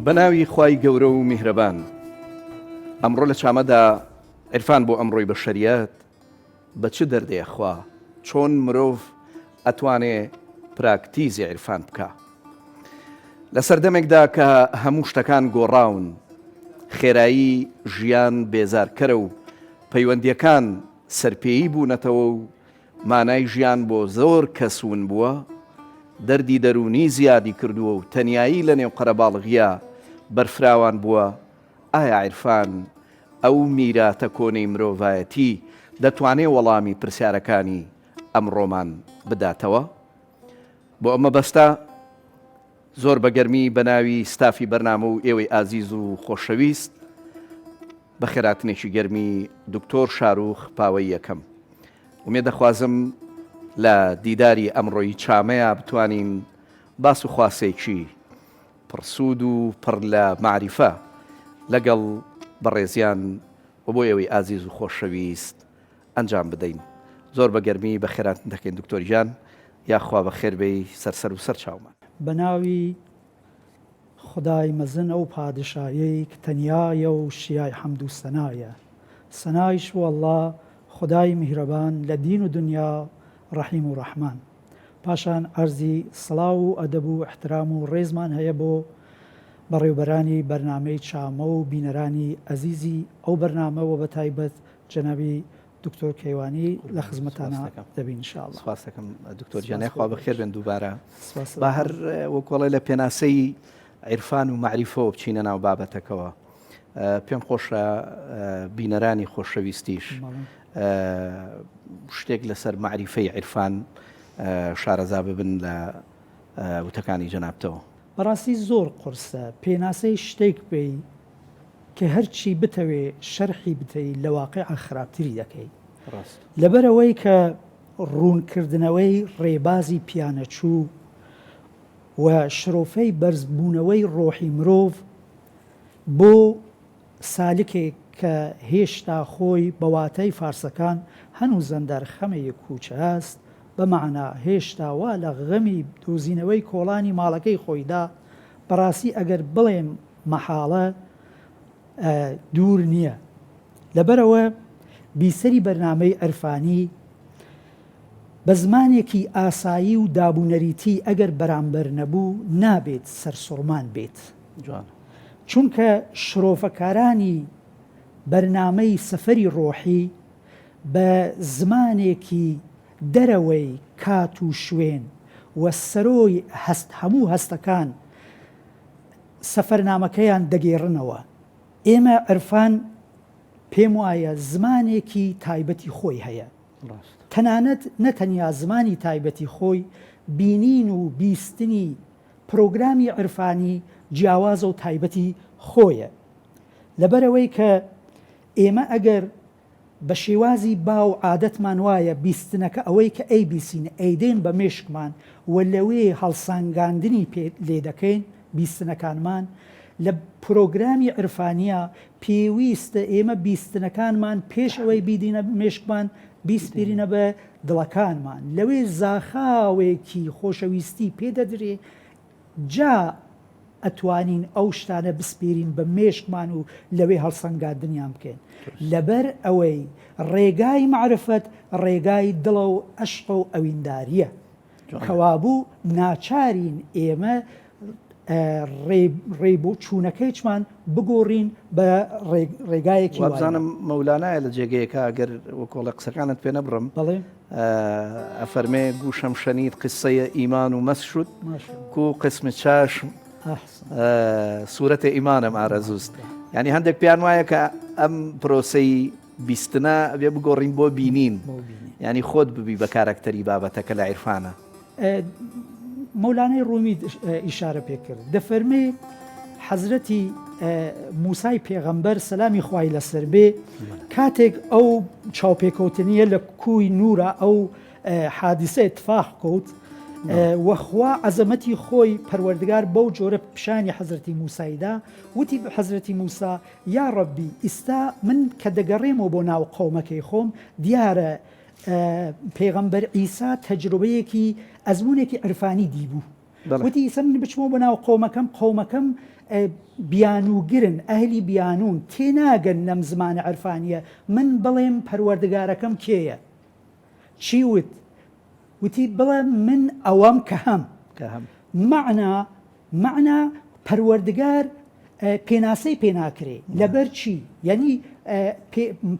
بەناوی خوای گەورە و میهرەبان. ئەمڕۆ لە چامەدا عیرفان بۆ ئەمڕۆی بەشەریەت بە چ دەردەیە خوا چۆن مرۆڤ ئەتوانێ پراکتیزی عیرفان بکە لە سەردەمێکدا کە هەموو شتەکان گۆڕاون، خێرایی ژیان بێزارکەرە و پەیوەندیەکان سەرپێیی بوونەتەوە و مانای ژیان بۆ زۆر کەسون بووە، دەردی دەرونی زیادی کردووە و تەنیایی لە نێو قەرەباڵغیە بەرفراوان بووە. ئایا عیرفان ئەو میراتە کۆنەی مرۆڤایەتی دەتوانێت وەڵامی پرسیارەکانی ئەمڕۆمان بداتەوە؟ بۆ ئەمە بەستە زۆر بەگەرمی بە ناوی ستافی بەرنامە و ئێوەی ئازیز و خۆشەویست بە خێراتنێکی گەرمی دکتۆر شاروخ پاوەی یەکەم. ومێ دەخوازم لە دیداری ئەمڕۆی چامەیە بتوانین باس و خواسێکی پڕسوود و پڕ لە معریفە لەگەڵ بەڕێزیان و بۆ ئێوەی ئازیز و خۆشەویست ئەنجام بدەین. زۆر بەگەرمی بە خێراتن دەکەین دکتۆر گیان، یاخوا بە خێربەی سەرسەر و سەر چاومان. بە ناوی خدای مەزن ئەو پادشایەی کە تەنیایە و شیای حەمد و سەنایە، سەنایش وەڵڵا خدای میهرەبان لە دین و دنیا ڕەحیم و ڕەحمان. پاشان ئەرزی سڵاو و ئەدەب و احترام و ڕێزمان هەیە بۆ بەڕێوبەرانی بەرنامەی چامە و بینەرانی ئەزیزی ئەو بەرنامەوە بە تایبەت جەنابی دکتۆر کەیوانی لە خزمەتانە دەبین ئینشاءڵڵا. سپاس دەکەم دکتۆر گیان، خوا بەخێر بێن دووبارە. با هەر وەکوڵێ لە پێناسەی عیرفان و معریفەوە بچینە ناو بابەتەکەوە. پێم خۆشە بینەرانی خۆشەویستیش شتێک لەسەر معریفەی عیرفان شارەزا ببن لە وتەکانی جەنابتەوە. بەڕاستی زۆر قورسە پێناسەی شتێک بێ کە هەرچی بتەوێ شەرحی بتەی لە واقعە خراپتری دەکەی، لەبەرەوەی کە ڕوونکردنەوەی ڕێبازی پیانەچوو و شرۆفەی بەرزبوونەوەی ڕۆحی مرۆڤ بۆ سالکێک کە هێشتا خۆی بە واتای فارسەکان هەنوو زەندەر خەمەیە کوچە هەست، بەمەعنا هێشتا وا لە غەمی دۆزینەوەی کۆڵانی ماڵەکەی خۆیدا. بەڕاستی ئەگەر بڵێم مەحاڵە دوور نییە. لەبەرەوە بیسەری بەرنامەی عیرفانی بە زمانێکی ئاسایی و دابوونەریتی ئەگەر بەرامبەر نەبوو نابێت سەرسوڕمان بێت. چونکە شرۆفەکارانی بەرنامەی سەفەری ڕۆحی بە زمانێکی دەرەوەی کات و شوێن و سەرۆی هەموو هەستەکان سەفەرنامەکەیان دەگێڕنەوە. ئێمە عیرفان پێم وایە زمانێکی تایبەتی خۆی هەیە، تەنانەت نەتەنیا زمانی تایبەتی خۆی، بینین و بیستنی پرۆگرامی عیرفانی جیاوازە و تایبەتی خۆیە. لەبەرەوەی کە ئێمە ئەگەر بە شێوازی با و عادەتمان وایە بیستنەکە ئەوەی کە ئەی بیسینە ئەیدێن بە مێشکمان و لەوێ هەڵسانگاندنی لێ دەکەین بیستنەکانمان، لە پرۆگرامی عیرفانیە پێویستە ئێمە بیستنەکانمان پێش ئەوەی بیدینە مێشکمان بیسپێرینە بە دڵەکانمان، لەوێ زاخاوێکی خۆشەویستی پێدەدرێ جا ئەتوانین ئەو شتانە بسپێرین بە مێشکمان و لەوێ هەڵسەنگاندنیان بکەین. لەبەر ئەوەی ڕێگای معرفەت ڕێگای دڵە و عەشق و ئەوینداریە، کەوابوو ناچارین ئێمە ڕێبۆ چوونەکەیچمان بگۆڕین بە ڕێگایەکی. وابزانم مەولانایە لە جێگەیەکە ئەگەر وەکۆڵە قسەکانت پێ نەبڕم، ئەفەرمێ گوشەم شەنید قسەیە ئیمان و مەسشود کو قسمت چاشم سوورەتە ئیمانم ئارەزوست. یعنی هەندێک پیان وایە کە ئەم پرۆسەی بیستنە ئەبێ بگۆڕین بۆ بینین، ینی خۆت ببی بە کارکتەری بابەتەکە لە عیرفانە. مەولانەی ڕوومی ئیشارە پێکرد، دەفەرمێ حەزرەتی موسای پێغەمبەر سەلامی خوای لەسەر بێ کاتێک ئەو چاوپێکەوتنیە لە کوی نورە ئەو حادیسە اتفاق کەوت وەخوا عەزەمەتی خۆی پەروەردگار بەو جۆرە پیشانی حەزرەتی موسایدا وتی بە حەزرەتی موسا یا ڕەبی ئیستا من کە دەگەڕێمەوە بۆ ناو قەومەکەی خۆم دیارە پێغەمبەر ئیسا تەجروبەیەکی ئەزمونێکی عیرفانی دیبوو وتی سەمنی بچمەوە بەناو قۆمەکەم بیانوگرن ئەهلی بیانون تێناگەن لەم زمانە عرفانیە من بڵێم پەروەردگارەکەم کێیە چی وتی بڵێ من ئەوەم کە هەم معنى پەروەردگار پێناسەی پێناکرێ لەبەر چی یعنی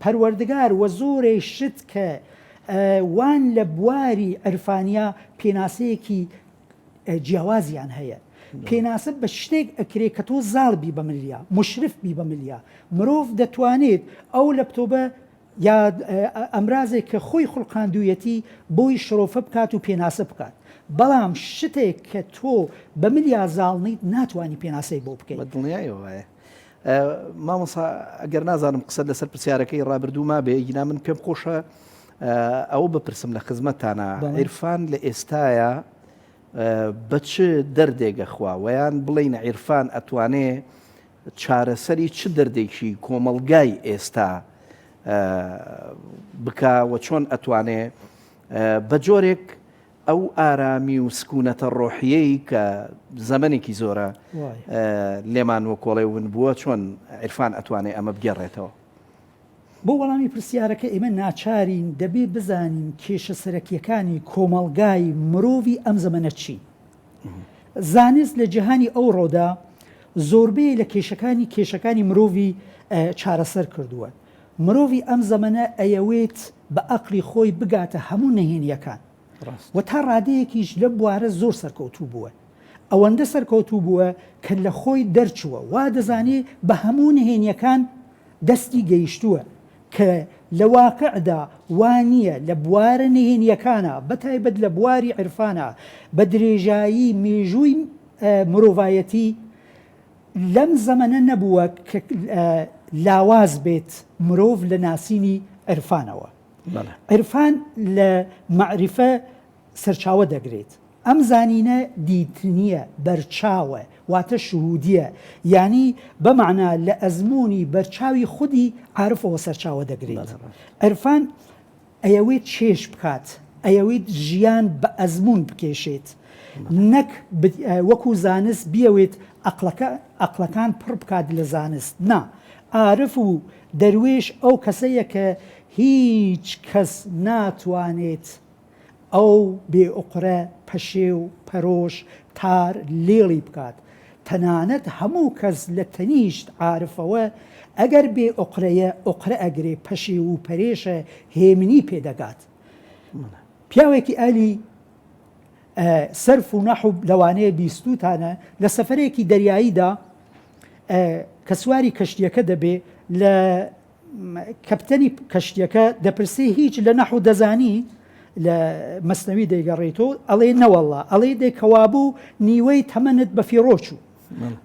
پەروەردگار وە زۆرێ شت کە وان لە بواری عرفانیا پێناسەیەکی جیاوازیان هەیە پێناسە بە شتێک ئەکرێ کە تۆ زاڵ بی بە ملیا مشرف بی بە ملیا مرۆڤ دەتوانێت ئەو لەپتۆبە یا ئەمرازێک کە خۆی خوڵقاندوویەتی بۆی شرۆفە بکات و پێناسە بکات بەڵام شتێک کە تۆ بە ملیا زاڵنیت ناتوانانی پێناسەی بۆ بکەیت دڵنیایەوەیە مامۆسا ئەگەر نازانم قسە لەسەر پرسیارەکەی ڕابردووما بێ ینا من پێم خۆشە ئەو بپرسم لە خزمەتانە عیرفان لە ئێستاە بە چ دەردێگە خوا ویان بڵین عیرفان ئەتوانێ چارەسەری چ دەردێکی کۆمەڵگای ئێستا بکوە چۆن ئەتوانێ بە جۆرێک ئەو ئارامی و سکوونەتە ڕۆحیەی کە زەمنێکی زۆرە لێمان وە کۆڵێ ون بووە چۆن عیرفان ئەتوانێ ئەمە بگەڕێتەوە بۆ وەڵامی پرسیارەکە ئێمە ناچارین دەبێ بزانین کێشە سەرەکیەکانی کۆمەڵگای مرۆڤی ئەم زەمەنە چی زانست لە جیهانی ئەو ڕۆدا زۆربەی لە کێشەکانی مرۆڤی چارەسەر کردووە مرۆڤی ئەم زەمەنە ئەیەوێت بە ئەقلی خۆی بگاتە هەموو نەهێنیەکان و تا ڕادەیەکیش لە بوارە زۆر سەرکەوتوو بووە ئەوەندە سەرکەوتوو بووە کە لە خۆی دەرچووە وا دەزانێ بە هەموو نهێنیەکان دەستی گەیشتووە کە لە واقعدا وانییە لە بوارە نهێنیەکانە بەتایبەت لە بواری عرفانە بە درێژایی مێژووی مرۆڤایەتی لەم زەمەنە نەبووە کە لاواز بێت مرۆڤ لە ناسینی عرفانەوە عرفان لە معریفە سەرچاوە دەگرێت ئەم زانینە دیتنیە بەرچاوە واتە شهودیە یعنی بەمعنا لە ئەزمموی بەرچاوی خودی عارفەوە سەرچاوە دەگرێت عرفان ئەیەوێت چێش بکات ئەیەوێت ژیان بە ئەزممون بکێشێت نەک وەکو زانست بیەوێت ئەقلەکان پڕ بکات لە زانست نا عارف و دەروێش ئەو کەسەیە کە هیچ کەس ناتوانێت ئەو بێئوقرە پەشێ و پەرۆش تار لێڵی بکات تەنانەت هەموو کەس لە تەنیشت عارفەوە ئەگەر بێ ئوقرەیە ئوقرە ئەگرێ پەشێ و پەرێشە هێمنی پێدەگات پیاوێکی ئەلی سەرف و نەحو لەوانەیە بیستوتانە لە سەفەرێکی دەریاییدا کە سواری کەشتیەکە دەبێ لە کەپتەنی کەشتیەکە دەپرسێ هیچ لە نەحو دەزانی لە مەسنەوی دەیگەڕێتەوە ئەڵێ نەوەڵڵا ئەڵێ دێکەوابوو نیوەی تەمەنت بە فیڕۆچوو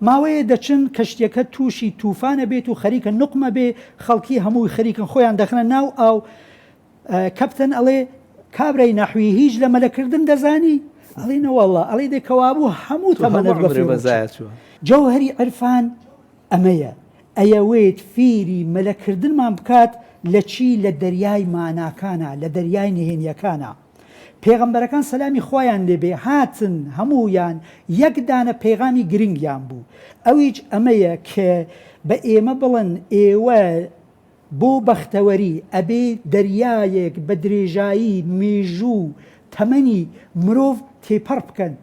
ماوەیە دەچن کەشتیەکە تووشی تووفانە بێت و خەریکە نقمە بێ خەڵکی هەمووی خەریکن خۆیان دەخنە ناو ئاو کەپتەن ئەڵێ کابرای نەحوی هیچ لە مەلەکردن دەزانی ئەڵێ نەوەڵڵا ئەڵێ دێکەوابوو هەموو تەمەنت بە فیڕۆچوو جەوهەری عرفان ئەمەیە ئەیەوێت فیری مەلەکردنمان بکات لە چی لە دەریای ماناکانە لە دەریای نهێنیەکانە پێغەمبەرەکان سەلامی خۆیان لێبێ هاتن هەموویان یەکدانە پێغامی گرنگیان بوو ئەویش ئەمەیە کە بە ئێمە بڵن ئێوە بۆ بەختەوەری ئەبێ دەریایەک بە درێژایی مێژوو تەمەنی مرۆڤ تێپەڕ بکەن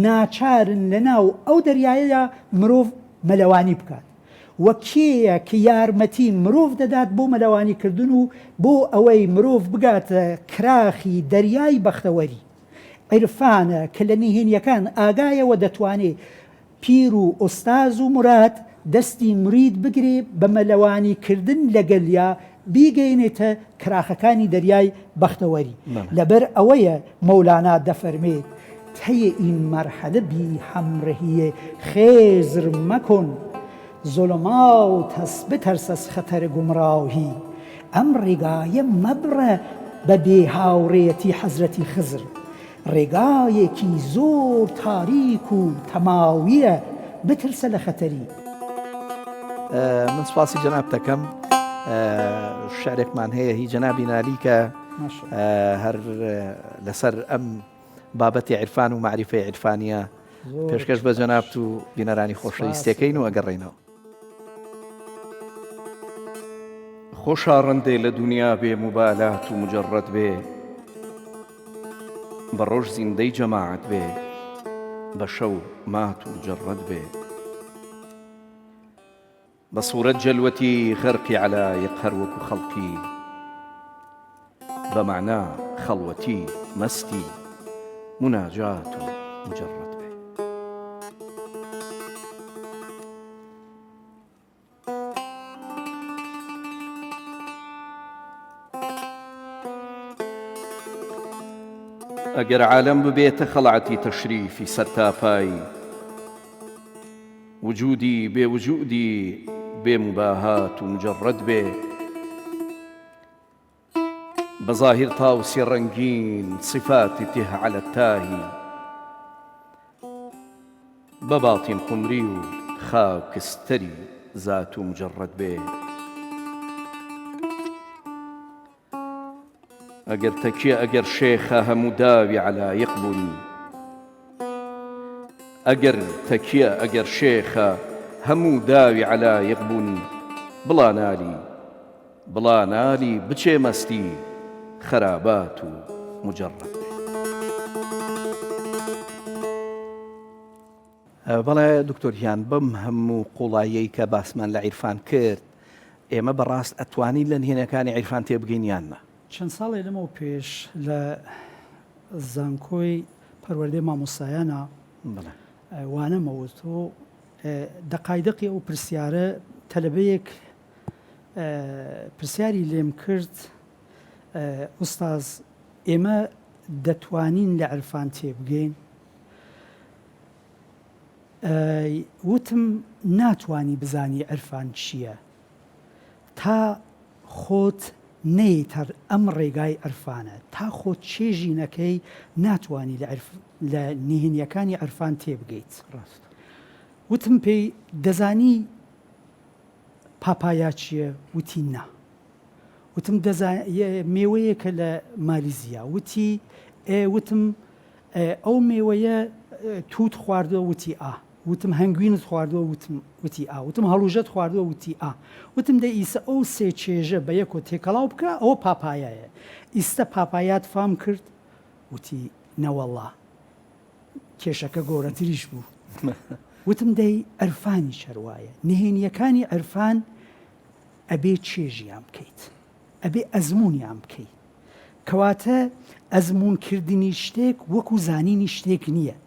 ناچارن لەناو ئەو دەریایە مرۆڤ مەلەوانی بکات وەکێیە کە یارمەتی مرۆڤ دەدات بۆ مەلەوانیکردن و بۆ ئەوەی مرۆڤ بگاتە کراخی دەریای بەختەوەری عیرفانە کە لە نهێنیەکان ئاگایەوە دەتوانێت پیر و ئۆستاز و مرات دەستی مرید بگرێ بە مەلەوانیکردن لەگەلیا بیگەینێتە کراخەکانی دەریای بەختەوەری لەبەر ئەوەیە مەولانا دەفەرمێت تەیە ئین مەرحەلە بی هەمڕەهیە خێزر مەکۆن ظلمات هەست بتەرس از خەتەر گومڕاوی ئەم ڕێگایە مەبڕە بە بێهاوڕێتی حەزرەتی خزر ڕێگایەکی زۆر تاریک و تەماویە بترسە لە خەتەری من سپاسی جەناب دەکەم شعرێکمان هەیە هی جەنابی نالی کە هەر لەسەر ئەم بابەتی عیرفان و معریفەی عیرفانیە پێشکەش بە جەنابەت و بینەرانی خۆشەویستەکەین و ئەگەڕێنەوە. خۆشا ڕەندێ لە دنیا بێ موبالات و مجەڕەت بێ، بە ڕۆژ زیندەی جەماعەت بێ، بە شەو مات و مجەڕەت بێ، بە سوورەت جەلوەتی غەرقی عەلایق هەر وەکو خەڵقی، بە مەعنا خەڵوەتی مەستی مناجات و مجەڕەت بێ. ئەگەر عالەم ببێتە خەڵعەتی تەشریفی سەرتاپایی، وجودی بێوجودی بێموباهات و مجەڕەت بێ، بظاهر طاوسی رنگین صفاتی ته على التاهی، بباطن قمری و خاکستری ذات و مجرد بێ. ئەگەر تەکیە ئەگەر شێخە هەموو داوی علایق بوون، ئەگەر تەکیە ئەگەر شێخە هەموو داوی علایق بوون، بڵا نالی بچێ مەستی خرابات و مجەڕەت. بەڵێ دکتۆریان بەم هەموو قوڵایەی کە باسمان لە عیرفان کرد، ئێمە بەڕاست ئەتوانین لە نهێنەکانی عیرفان تێبگەین یاننا؟ چەند ساڵێ لەمەوە پێش لە زانکۆی پەروەردەی مامۆستایانە وانەمەوتۆ دەقایدەقی ئەو پرسیارە تەلەبەیەک پرسیاری لێم کرد، ئوستاز ئێمە دەتوانین لە عرفان تێبگەین؟ وتم ناتوانی بزانی عرفان چییە تا خۆت نەیتەر ئەم ڕێگای عرفانە، تا خۆت چێژی نەکەی ناتوانی لە نهێنیەکانی عرفان تێبگەیت. وتم پێی دەزانی پاپایا چییە؟ وتی نا. وتم مێوەیەکە لە مالیزیا. وتم ئەو مێوەیە توت خواردووە؟ وتی ئا. وتم هەنگوینت خواردووە؟ وتی ئا. وتم هەڵوژەت خواردووە؟ وتی ئا. وتم دە ئیسە ئەو سێ چێژە بە یەکۆ تێکەڵاو بکە، ئەوە پاپایایە. ئیستا پاپایات فام کرد؟ وتی نەوەڵڵا، کێشەکە گۆرەتریش بوو. وتم دەی عرفانی چەروایە، نهێنیەکانی عرفان ئەبێ چێژیان بکەیت، ئەبێ ئەزمونیان بکەیت. کەواتە ئەزمونکردنی شتێک وەکو زانینی شتێک نییە.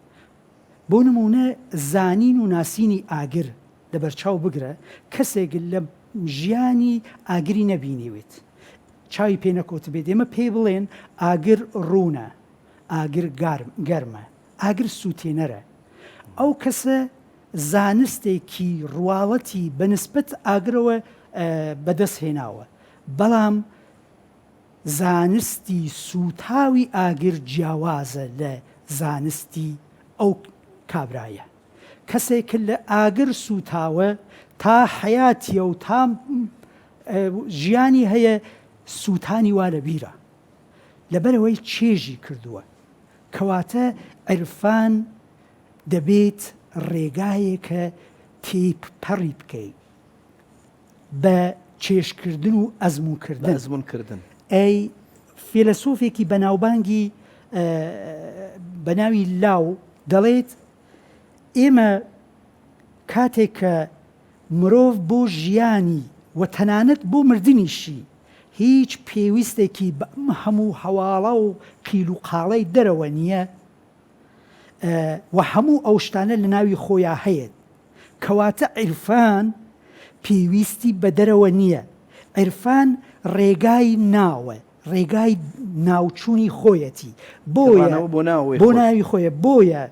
بۆ نمونە زانین و ناسینی ئاگر لەبەرچاو بگرە، کەسێک لە ژیانی ئاگری نەبینیوێت، چاوی پێ نەکۆت بێت، ئێمە پێ بڵێن ئاگر ڕوونە، ئاگر گەرمە، ئاگر سووتێنەرە. ئەو کەسە زانستێکی ڕواڵەتی بەنسبەت ئاگرەوە بەدەست هێناوە، بەڵام زانستی سوتاوی ئاگر جیاوازە لە زانستی ئەو کابرایە. کەسێک لە ئاگر سوتاوە تا حیاتیە و تا ژیانی هەیە سووتانی وا لە بیرە، لەبەرەوەی چێژی کردووە. کەواتە عرفان دەبێت ڕێگایەکە تێپەڕی بکەیت بە چێشکردن و ئەزمونکردن. ئەی فیلسۆفێکی بەناوبانگی بەناوی لاو دەڵێت ئێمە کاتێک کە مرۆڤ بۆ ژیانی و تەنانەت بۆ مردنیشی هیچ پێویستێکی بە هەموو هەواڵە و قیل و قاڵەی دەرەوە نییە و هەموو ئەو شتانە لە ناوی خۆیان هەیە. کەواتە عیرفان پێویستی بە دەرەوە نییە. عیرفان ڕێگای ناوە، ڕێگای ناوچوونی خۆیەتی، بۆ ناوی خۆیە. بۆیە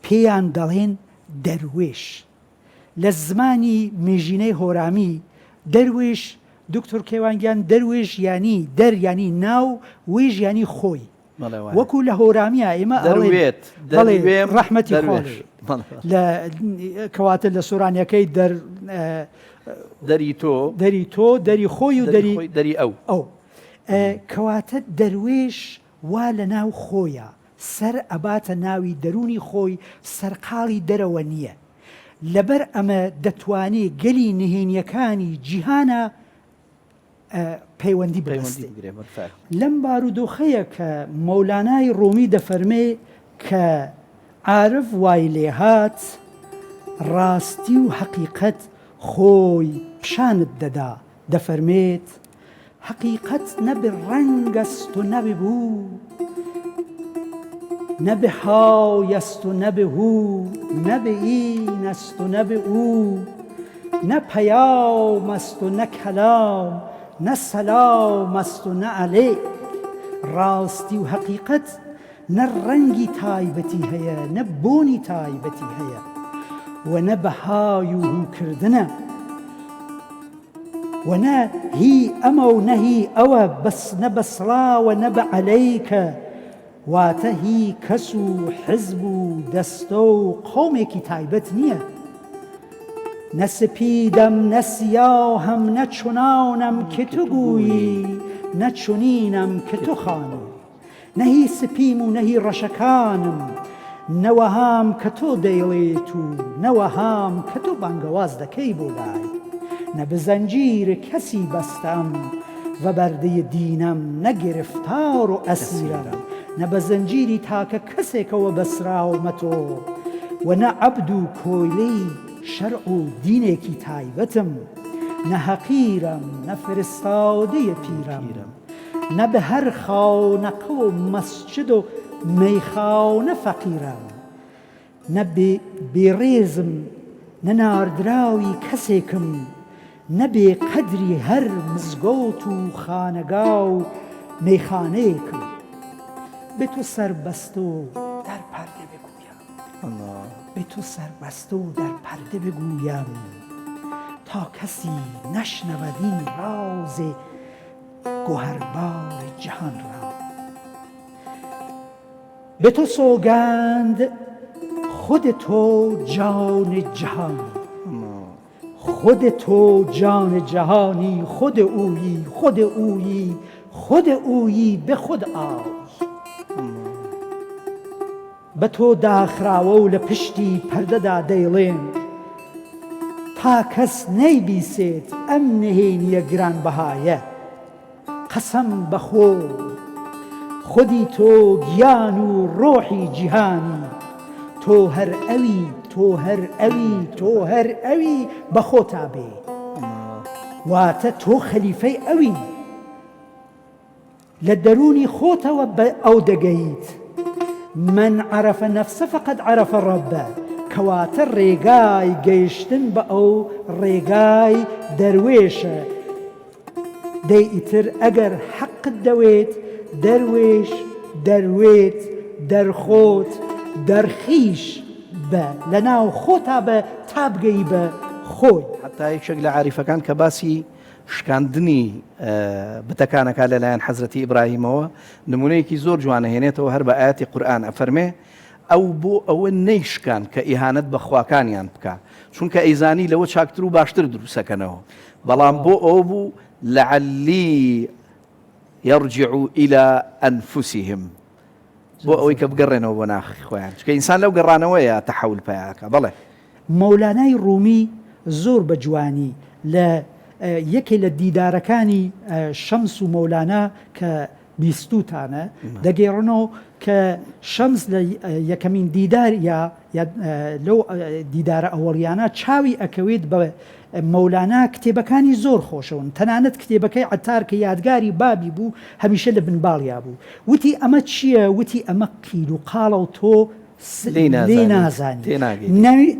پێیان دەڵێن دەروێش. لە زمانی مێژینەی هۆرامی دەروێش، دکتۆر کێوانگیان، دەروێش ینی دەر ینی ناو، وێژ ینی خۆی. وەکو لە هۆرامیە ئێمە ڕەحمەتی خۆی کەواتە لە سۆرانیەکەی دەری تۆ، دەری خۆی و دەری ئەو. کەواتە دەروێش وا لە ناو خۆیە، سەر ئەباتە ناوی دەرونی خۆی سەرقاڵی دەرەوە نییە. لەبەر ئەمە دەتوانێت گەلی نهێنیەکانی جیهانە پەیوەندی بەستێ. لەم بارودۆخەیە کە مەولانای ڕۆمی دەفەرمێ کە عارف وای لێهات ڕاستی و حەقیقەت خۆی پیشانت دەدا، دەفەرمێت حەقیقەت نەبێ ڕەنگەست و نەبێ بوو، نەبێ هاویەست و نەبێ هوو، نەبێ ئینەست و نەبێ ئوو، نە پەیامەست و نە کەلام، نە سەلامەست و نە عەلەیک. ڕاستی و حەقیقەت نە ڕەنگی تایبەتی هەیە، نە بۆنی تایبەتی هەیە، و نە بەهای و هووکردنە، و نە هی ئەمە و نە هی ئەوە، بەس نە بەسڵاوە نە بە عەلەیکە، واتە هی کەس و حزب و دەستە و قۆمێکی تایبەت نییە. نە سپیدەم نە سیاهم نە چونانم کە تو گویی، نە چونینم کە تو خانی، نە هی سپیم و نە هی ڕەشەکانم، نەوەهام کە تۆ دەیڵێت و نەوەهام کە تۆ بانگەواز دەکەی بۆ لای، نە بە زەنجیرە کەسی بەستەم و بەردەی دینەم، نە گرفتار و ئەسیرەم، نە بە زەنجیری تاکە کەسێکەوە بەسراومە تۆ، و نە عەبد و کۆیلەی شەرع و دینێکی تایبەتم، نە حەقیرم نە فرستادەیە پیرم، نە بە هەر خاونەقە و مەسجد و مەیخاونە فەقیرم، نە بێڕێزم نە ناردراوی کەسێکم، نە بێ قەدری هەر مزگەوت و خانەگا و مەیخانەیەکم. بێ تۆ سەربەستە و دەرپەردە بگویم، بێ تۆ سەربەستە و دەرپەردە بگویم، تا کەسی نەشنەوەدین ڕازێ گۆهەربار جیهان را. به تو سوگند خود تو جان جهانی، خود تو جان جهانی، خود اویی خود اویی خود اویی به خود آی. به تو داخراوە و لە پشتی پەردەدا دەیڵێن تا کەس نەیبیسێت ئەم نهێنیە گرانبەهایە. قەسەم بەخۆ خودی تۆ گیان و ڕۆحی جیهانی، تۆ هەر ئەوی تۆ هەر ئەوی تۆ هەر ئەوی بەخۆ تابێ، واتە تۆ خەلیفەی ئەوی، لە دەرونی خۆتەوە بە ئەو دەگەیت. من عرف نفسه فقد عرف ربه، کەواتە ڕێگای گەیشتن بە ئەو ڕێگای دەروێشە. دەی ئیتر ئەگەر حەقت دەوێت دەروێش دەروێت دەرخۆت دەرخیش بە لە ناو خۆتا بە تا بگەی بە خۆی. حتا یەکێک لە عاریفەکان کە باسی شکاندنی بتەکانەکە لەلایەن حەزرەتی ئیبراهیمەوە نمونەیەکی زۆر جوانە هێنێتەوە هەر بە ئاەتی قورئان ئەفەرمێ ئەو بۆ ئەوە نەیشکان کە ئیهانەت بە خواکانیان بکە، چونکە ئەیزانی لەوە چاکتر و باشتر دروستەکەنەوە، بەڵام بۆ ئەو بوو لەعەلی يرجعوا إلى أنفسهم، بۆ ئەوەی کە بگەڕێنەوە بۆ ناخی خۆیان، چکە ئینسان لەو گەڕانەوەیە تەحەول پێیاکە. بەڵێ مەولانای ڕوومی زۆر بە جوانی لە یەکێ لە دیدارەکانی شەمس و مەولانە کە بیستوتانە دەگەێڕنەوە کە شەمس لە یەکەمین دیدار یا لەو دیدارە ئەوەڵیانە چاوی ئەکەوێت بە مەولانە کتێبەکانی زۆر خۆشەون، تەنانەت کتێبەکەی عەتار کە یادگاری بابی بوو هەمیشە لە بنباڵیا بوو. وتی ئەمە چییە؟ وتی ئەمە قیل و قاڵە و تۆ لێ نازانی.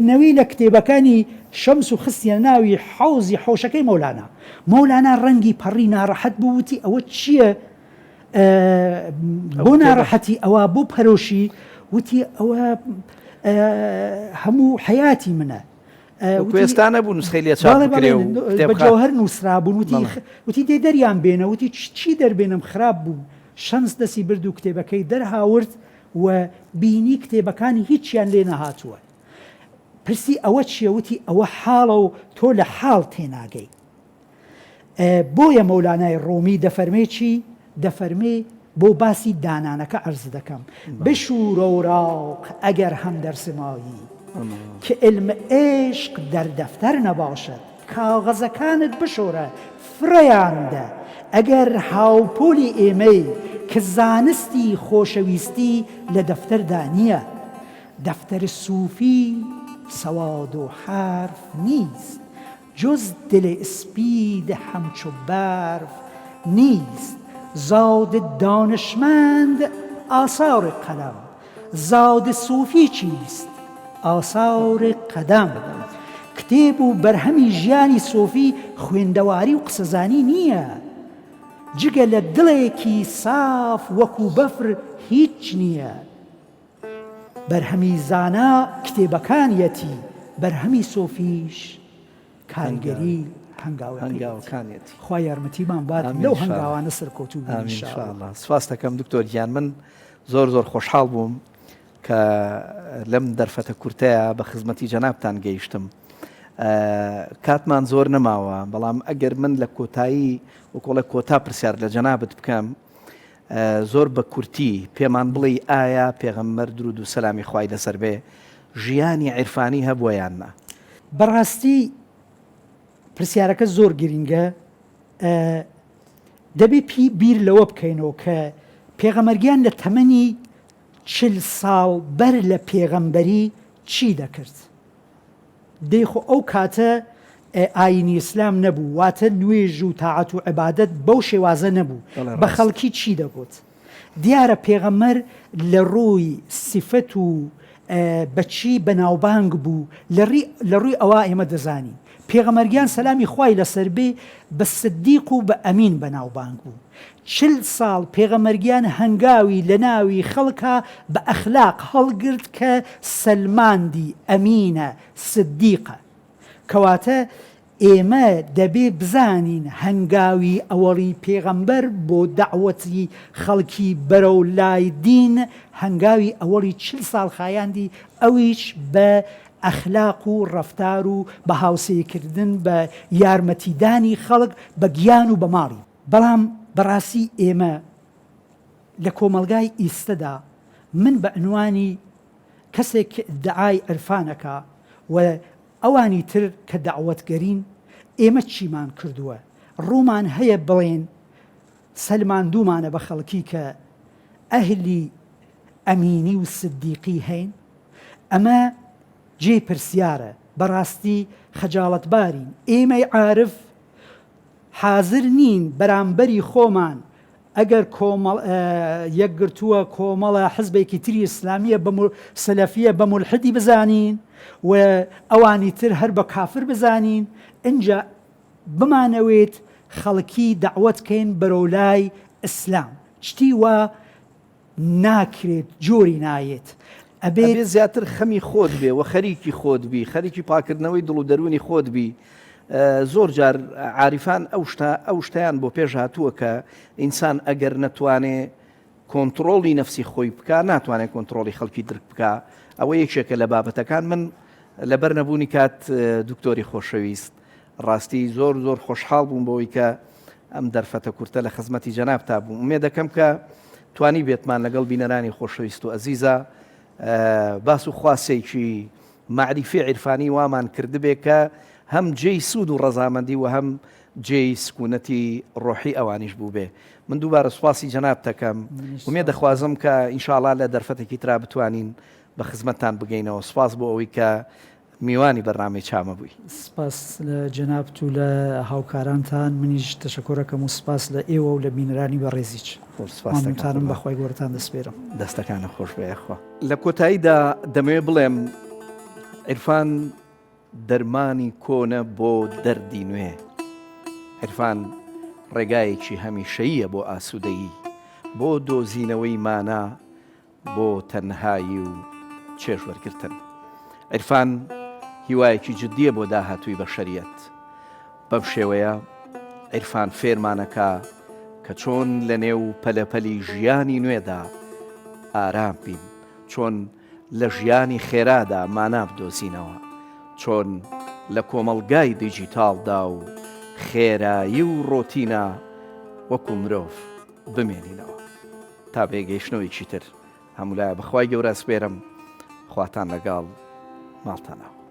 نەوی لە کتێبەکانی شەمس و خستیە ناوی حەوزی حۆشەکەی مەولانە. مەولانە ڕەنگی پەڕی ناڕەحەت بوو، وتی ئەوە چییە؟ بۆ ناڕەحەتی ئەوە بۆ پەرۆشی؟ وتی ئەوە هەموو حەیاتی منە. کوێستانە بوو نسخەی لێ چاپ بکرێ و بە جەوهەر نووسرابوون. وتی دێ دەریان بێنە. وتی چی دەربێنم؟ خراپ بوو. شەمس دەستی برد و کتێبەکەی دەرهاورد و بینی کتێبەکانی هیچیان لێ نەهاتووە. پرسی ئەوە چییە؟ وتی ئەوە حاڵە و تۆ لە حاڵ تێناگەی. بۆیە مەولانای ڕۆمی دەفەرمێ چی؟ دەفەرمێ بۆ باسی دانانەکە عرض دەکەم بشورە و ڕاق ئەگەر هەم دەرسمایی کە علم عێشق دەردەفتەر نەباشد کاغەزەکانت بشۆرە فرەیاندە ئەگەر هاوپۆلی ئێمەی کە زانستی خۆشەویستی لە دەفتەردا نییە دەفتەر سوفی سەواد و حرف نیست جز دل اسپید همچو برف نیست زاد دانشمند آثار قلم زاد صوفی چیست آثار قدم کتێب و بەرهەمی ژیانی سۆفی خوێندەواری و قسەزانی نییە جگە لە دڵێکی ساف وەکو بەفر هیچ نییە بەرهەمی زانا کتێبەکانیەتی بەرهەمی سۆفیش کارگەری هەنگاوەکانیەتی خوا یارمەتیمان بات لەو هەنگاوانە سەرکەوتوو ئینشاءالله سپاس دەکەم دکتۆر گیان من زۆر خۆشحاڵ بووم کە لەم دەرفەتە کورتەیە بە خزمەتی جەنابتان گەیشتم کاتمان زۆر نەماوە بەڵام ئەگەر من لە کۆتایی وەکۆڵە کۆتا پرسیار لە جەنابت بکەم زۆر بە کورتی پێمان بڵێ ئایا پێغەمبەر درود و سەلامی خوای لەسەر بێ ژیانی عیرفانی هەبووە یان نا بەڕاستی پرسیارەکە زۆر گرینگە دەبێ بیر لەوە بکەینەوە کە پێغەمبەرگیان لە تەمەنی 40 ساڵ بەر لە پێغەمبەری چی دەکرد دەیخۆ ئەو کاتە ئاینی ئیسلام نەبوو واتە نوێژ و تاعەت و عیبادەت بەو شێوازە نەبوو بە خەڵکی چی دەگوت دیارە پێغەمبەر لە ڕووی سیفەت و بەچی بەناوبانگ بوو لە ڕووی ئەوە ئێمە دەزانین پێغەمبەرگیان سەلامی خوای لەسەر بێ بە سدیق و بە ئەمین بەناوبانگ بوو 40 ساڵ پێغەمبەرگیان هەنگاوی لە ناوی خەڵکە بە ئەخلاق هەڵگرت کە سەلماندی ئەمینە سدیقە کەواتە ئێمە دەبێ بزانین هەنگاوی ئەوەڵی پێغەمبەر بۆ دەعوەتی خەڵکی بەرەو لای دین هەنگاوی ئەوەڵی 40 ساڵ خایاندی ئەویش بە ئەخلاق و ڕەفتار و بە هاوسەیەکردن بە یارمەتیدانی خەڵک بە گیان و بە ماڵی بەڵام بەڕاستی ئێمە لە کۆمەلگای ئیستەدا من بە عنوانی کەسێک دعای عرفانەکە و ئەوانی تر کە دەعوەتگەرین ئێمە چیمان کردووە ڕوومان هەیە بڵێن سەلماندوومانە بە خەڵکی کە ئەهلی ئەمینی و سدیقی هەین ئەمە جێ پرسیارە بەڕاستی خەجاڵەتبارین ئێمەی عارف حازر نین بەرامبەری خۆمان ئەگەر یەکگرتووە کۆمەڵە حزبێکی تری ئیسلامیە سەلەفیە بە مولحدی بزانین و ئەوانی تر هەر بە کافر بزانین اینجا بمانەوێت خەڵکی دەعوەتکەین بەرەو لای ئیسلام شتی وە ناکرێت جۆری نایێت ئەبێت زیاتر خەمی خۆت بێ و خەریکی خۆت بی خەریکی پاکردنەوەی دڵ و دەروونی خۆت بی زۆر جار عاریفان ئەو شتیان بۆ پێش هاتووە کە ئینسان ئەگەر نەتوانێ کۆنتترۆڵی نەفسی خۆی بکە ناتوانێت کۆنتترۆلی خەڵکی درک بکە ئەوە یەکێکە لە بابەتەکان من لەبەر نەبوونی کات دکتۆری خۆشەویست ڕاستی زۆر خۆشحاڵ بووم بۆی کە ئەم دەرفەتە کورتە لە خزمەتی جەناب تا بووم ومێ دەکەم کە توانی بێتمان لەگەڵ بینەرانی خۆشەویست و ئەزیزە باس و خواسێکی معریفی عیرفانی وامان کردبێ کە هەم جێی سوود و ڕەزامەندی و هەم جێی سکوونەتی ڕۆحی ئەوانیش بوو بێ من دووبارە سوپاسی جەناب دەکەم ومێ دەخوازم کە ئینشاءڵڵا لە دەرفەتێکی ترا بتوانین بە خزمەتتان بگەینەوە سپاس بۆ ئەوەی کە میوانی بەرنامەی چامە بووی سپاس لە جەنابت و لە هاوکارانتان منیش تەشەکۆرەکەم و سپاس لە ئێوە و لە بینەرانی بە ڕێزیچ سپاستانم بەخوای گەورەتان دەسپێرم دەستەکانە خۆش بەیەخوا لە کۆتاییدا دەمەوێت بڵێم عیرفان دەرمانی کۆنە بۆ دەردی نوێ عیرفان ڕێگایەکی هەمیشەییە بۆ ئاسوودەیی بۆ دۆزینەوەی مانا بۆ تەنهایی و چێژوەرگرتن عیرفان هیوایەکی جددیە بۆ داهاتووی بەشەریەت بەم شێوەیە عیرفان فێرمانەکە کە چۆن لە نێو پەلەپەلی ژیانی نوێدا ئارام بین چۆن لە ژیانی خێرادا مانا بدۆزینەوە چۆن لە کۆمەڵگای دیجیتاڵدا و خێرایی و ڕۆتینە وەکو مرۆڤ بمێنینەوە تا بێگەیشتنەوەیکی تر هەمولایە بەخوای گەورە سپێرم خواتان لەگەڵ ماڵتانەوە.